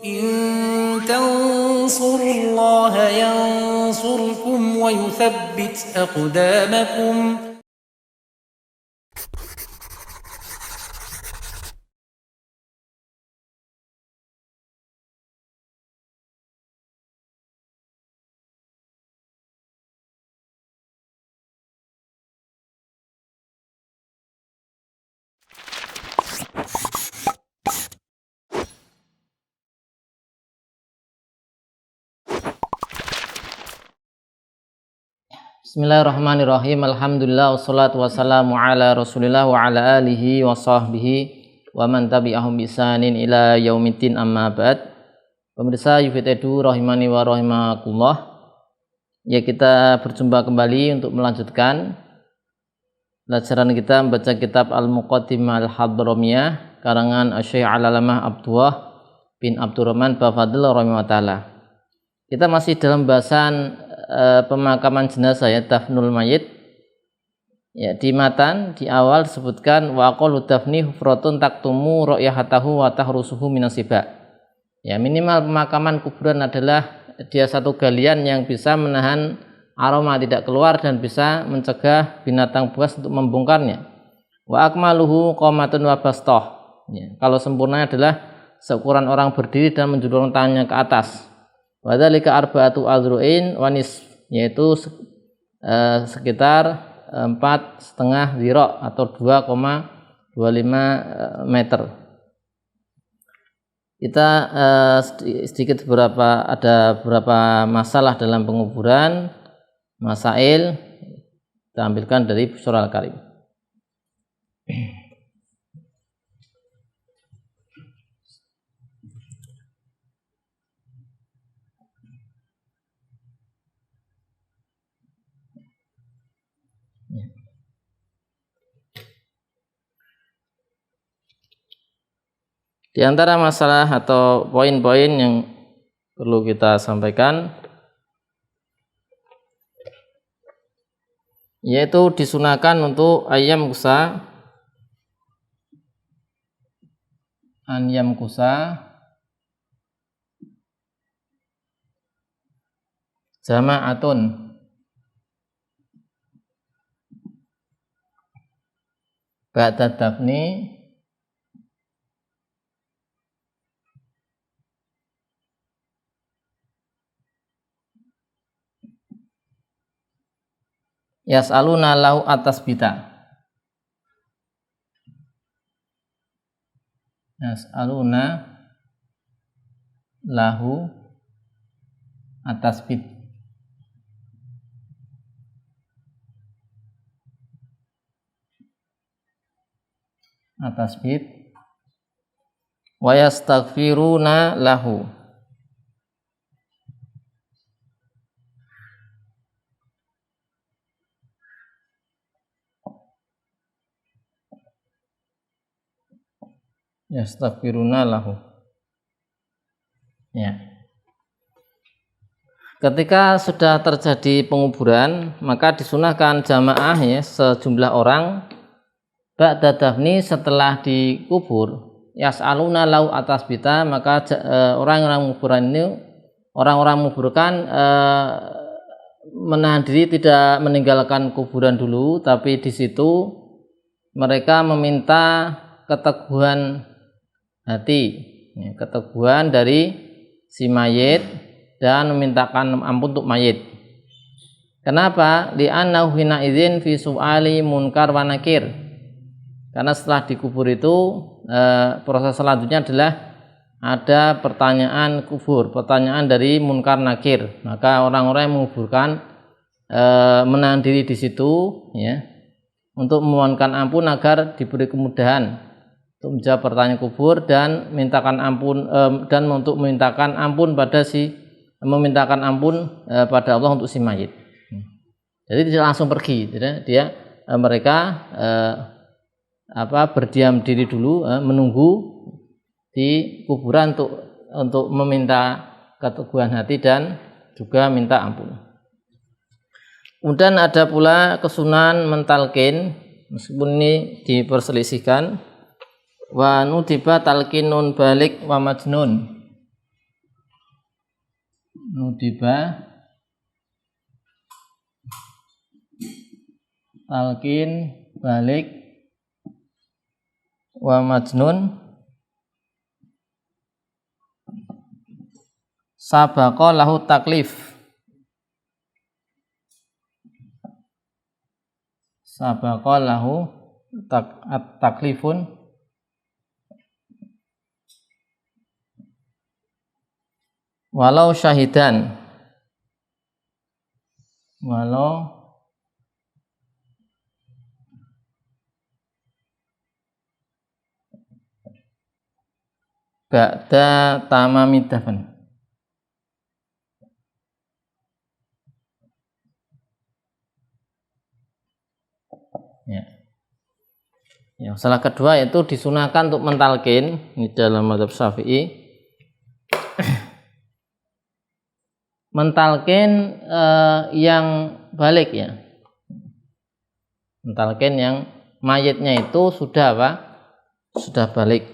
إن تنصروا الله ينصركم ويثبت أقدامكم. Bismillahirrahmanirrahim. Alhamdulillah wassalatu wassalamu ala Rasulillah wa ala alihi wa sahbihi wa man tabi'ahum bisanin ila yaumiddin, amma ba'd. Pemirsa Yufid Edu rahimani wa rahimakumullah. Ya, kita berjumpa kembali untuk melanjutkan pelajaran kita membaca kitab Al-Muqaddimah Al-Hadramiyah karangan Syekh Al-Alamah Abdullah bin Abdurrahman Bafadil rahimahullah taala. Kita masih dalam bahasan pemakaman jenazah, ya, dafnul mayit. Ya, di matan di awal disebutkan wa qalu dafni hufratun taktumu ra'yahatahu wa tahrusuhu minasiba. Ya, minimal pemakaman kuburan adalah dia satu galian yang bisa menahan aroma tidak keluar dan bisa mencegah binatang buas untuk membongkarnya. Wa akmaluhu qamatun wa bastah. Ya, kalau sempurna adalah seukuran orang berdiri dan menjulurkan tangannya ke atas. Wadzalika arba'atu azru'in wanis, yaitu sekitar 4,5 zira atau 2,25 meter. Kita sedikit ada beberapa masalah dalam penguburan, masail kita ambilkan dari Surah Al-Karim. Di antara masalah atau poin-poin yang perlu kita sampaikan, yaitu disunahkan untuk ayam kusa jama'atun ba'da dafni yas'aluna lahu atas bita. Yas'aluna lahu atas bit. Atas bit. Wa yastaghfiruna lahu. Yastaghfiruna lahu. Ya. Ketika sudah terjadi penguburan, maka disunahkan jamaah, ya, sejumlah orang ba'da dafni, setelah dikubur, yas'aluna lahu atas bita, maka orang-orang menguburan ini, orang-orang menguburkan menahan diri tidak meninggalkan kuburan dulu, tapi di situ mereka meminta keteguhan hati, ya, keteguhan dari si mayit dan memintakan ampun untuk mayit. Kenapa? Li'annahu hina idzin fi su'ali munkar wa nakir. Karena setelah dikubur itu proses selanjutnya adalah ada pertanyaan kubur, pertanyaan dari munkar nakir. Maka orang-orang yang menguburkan menahan diri di situ, ya, untuk memohonkan ampun agar diberi kemudahan untuk menjawab pertanyaan kubur dan mintakan ampun dan untuk memintakan ampun pada pada Allah untuk si mayit. Jadi tidak langsung pergi, mereka berdiam diri dulu, menunggu di kuburan untuk meminta keteguhan hati dan juga minta ampun. Kemudian ada pula kesunahan mentalkin, meskipun ini diperselisihkan. Wa nutiba talqinun balik wa majnun. nudiba talqin balik wa majnun sabaqa lahu taklif sabaqa lahu taklifun walau syahidan walau ba'da tamamid dafn. Ya, masalah kedua yaitu disunahkan untuk mentalkin ini dalam mazhab Syafi'i. Mentalkin yang balik ya. Mentalkin yang mayitnya itu sudah apa? Sudah balik.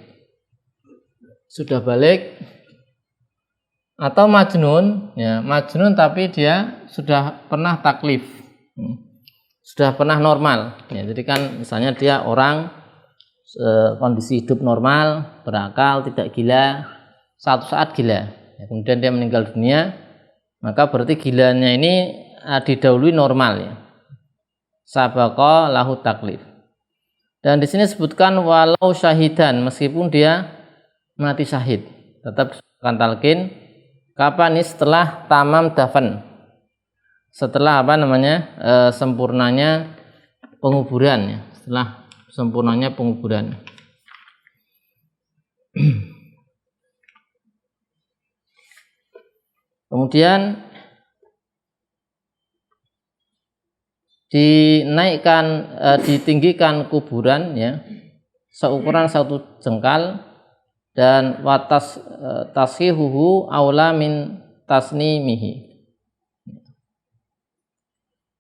Sudah balik atau majnun ya, majnun tapi dia sudah pernah taklif. Sudah pernah normal ya, jadi kan misalnya dia orang kondisi hidup normal, berakal, tidak gila, satu saat gila ya, kemudian dia meninggal dunia, maka berarti gilanya ini didahului normal ya, sabaqa lahu taklif. Dan di sini disebutkan walau syahidan, meskipun dia mati syahid, tetap akan talqin kapan nih? Setelah tamam dafan, setelah sempurnanya penguburan ya, setelah sempurnanya penguburan. Kemudian ditinggikan kuburan ya, seukuran satu jengkal, dan watas tashihuhu aula min tasnimihi.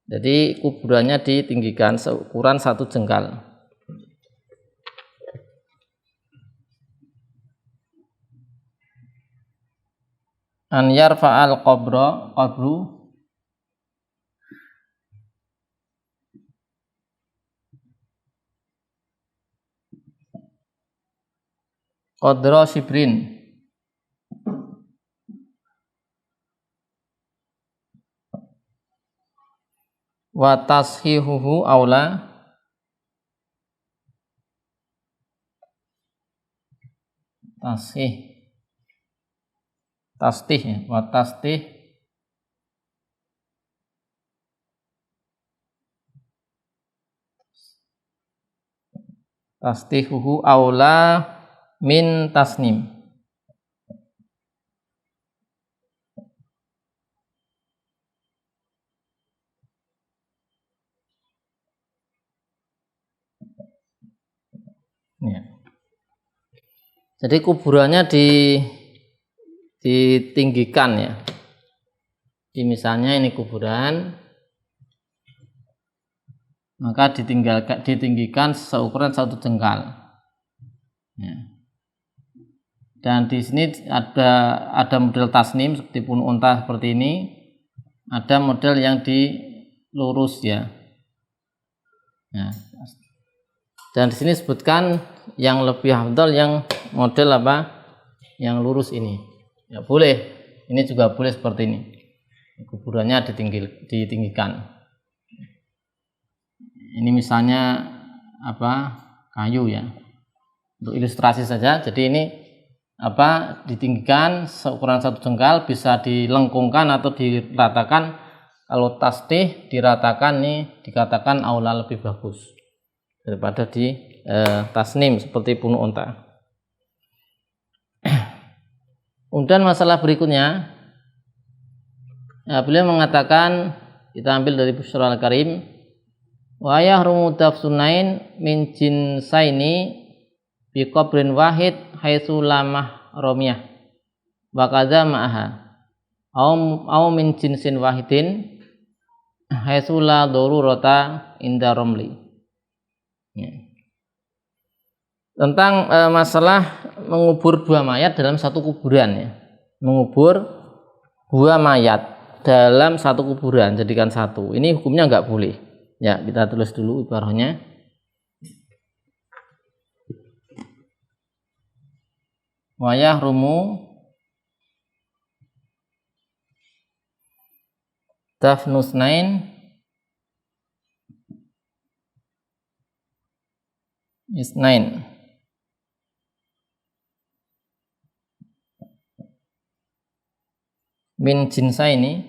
Jadi kuburannya ditinggikan seukuran satu jengkal. An yarfa'al qabru qadra shibrin wa tashihuhu aula tastih ya, wa tastihuhu aula min tasnim. Ya. Jadi kuburannya ditinggikan ya. Misalnya ini kuburan, maka ditinggikan seukuran satu jengkal. Ya. Dan di sini ada model tasnim seperti pun unta seperti ini, ada model yang dilurus ya. Ya. Dan di sini disebutkan yang lebih afdal yang model yang lurus ini. Ya boleh, ini juga boleh seperti ini. Kuburannya ditinggikan. Ini misalnya kayu ya. Untuk ilustrasi saja. Jadi ini ditinggikan seukuran satu jengkal, bisa dilengkungkan atau diratakan. Kalau tasdih diratakan nih dikatakan aula lebih bagus daripada di tasnim seperti bunuh unta. Kemudian masalah berikutnya, beliau mengatakan, kita ambil dari Busyra Al-Karim, wa yahrumu dafsunain min jinsaini bi qabrin wahid haitsu la mahramiyah wa kadza ma'aha au min jinsin wahidin haitsu la darurata inda ramli. Ya. Tentang masalah mengubur dua mayat dalam satu kuburan ya. Mengubur dua mayat dalam satu kuburan, jadikan satu. Ini hukumnya nggak boleh. Ya, kita tulis dulu ibarahnya. Wa yahrumu dafnusnain isnain. Min jinsaini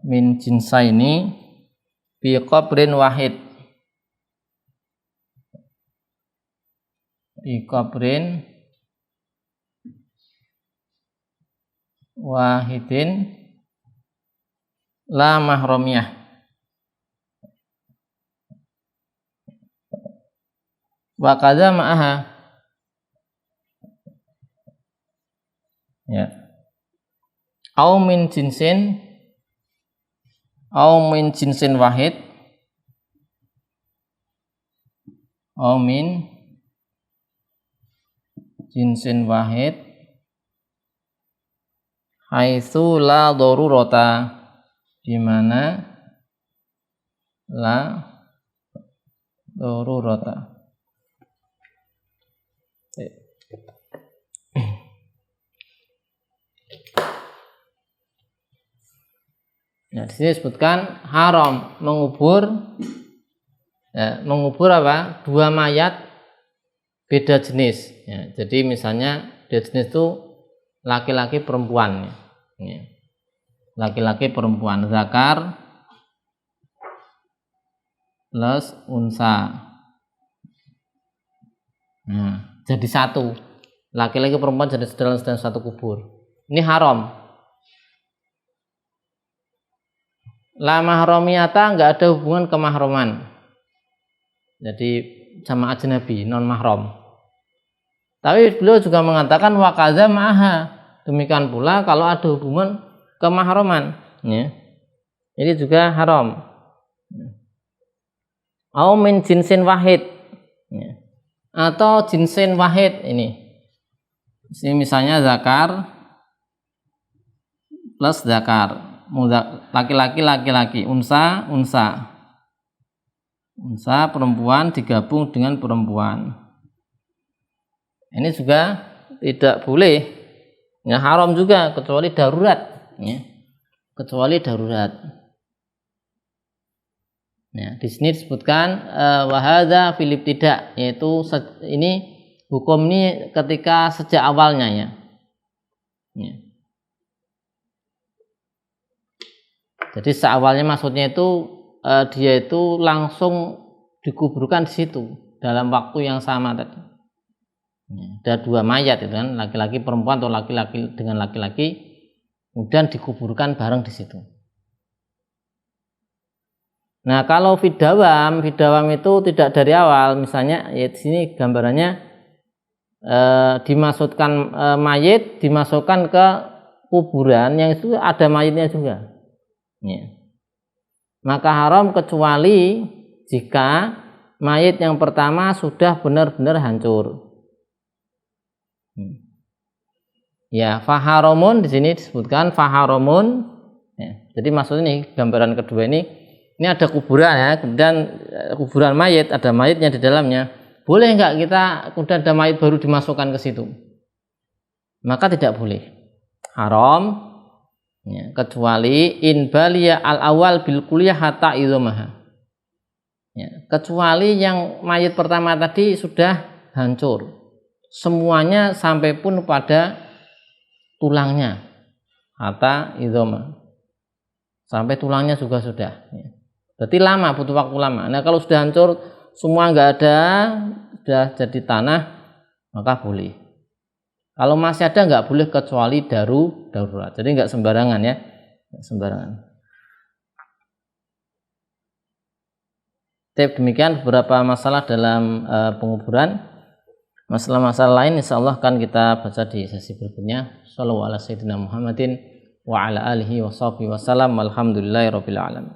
min jinsaini fi qabrin wahid, fi qabrin wahidin la mahramiyah. Wa kadza ma'aha, ya, au min jinsin wahid, au min jinsin wahid haitsu la darurata, di mana la darurata. Nah, di sini disebutkan haram mengubur, ya, mengubur apa? Dua mayat beda jenis. Ya, jadi misalnya beda jenis itu laki-laki perempuan. Ya. Laki-laki perempuan, zakar plus unsa. Nah, jadi satu. Laki-laki perempuan jadi dalam satu kubur. Ini haram. La mahramiyata, enggak ada hubungan kemahraman. Jadi sama ajnabi, non mahram. Tapi beliau juga mengatakan wa kadza ma'aha. Demikian pula kalau ada hubungan kemahraman, ya. Ini juga haram. Au min jinsin wahid, ya. Atau jinsin wahid ini. Ini misalnya zakar plus zakar. Laki-laki, unsa perempuan digabung dengan perempuan. Ini juga tidak boleh, ya, haram juga kecuali darurat, ya. Kecuali darurat. Ya, di sini disebutkan wahada fil ibtida, yaitu ini hukum ini ketika sejak awalnya, ya. Ya. Jadi seawalnya maksudnya itu dia itu langsung dikuburkan di situ dalam waktu yang sama tadi. Ya, ada dua mayat itu kan, laki-laki perempuan atau laki-laki dengan laki-laki, kemudian dikuburkan bareng di situ. Nah, kalau fidawam itu tidak dari awal, misalnya ya di sini gambarannya dimasukkan mayit dimasukkan ke kuburan yang itu ada mayitnya juga. Ya. Maka haram kecuali jika mayit yang pertama sudah benar-benar hancur. Ya, faharamun di sini disebutkan faharamun. Ya, jadi maksudnya nih gambaran kedua ini ada kuburan, ya, kemudian kuburan mayit, ada mayitnya di dalamnya. Boleh enggak kita kemudian ada mayit baru dimasukkan ke situ? Maka tidak boleh. Haram. Ya, kecuali in baliya al awal bil kuliah hatta idhomaha. Ya, kecuali yang mayit pertama tadi sudah hancur semuanya sampai pun pada tulangnya, hatta idhoma, sampai tulangnya juga sudah. Ya. Berarti lama, butuh waktu lama. Nah, kalau sudah hancur semua enggak ada, sudah jadi tanah, maka boleh. Kalau masih ada nggak boleh kecuali darurat. Jadi nggak sembarangan, ya, nggak sembarangan. Demikian beberapa masalah dalam penguburan. Masalah-masalah lain insya Allah akan kita baca di sesi berikutnya. Shallallahu ala sayyidina Muhammadin wa ala alihi wa sahbihi wasallam. Alhamdulillahirabbil alamin.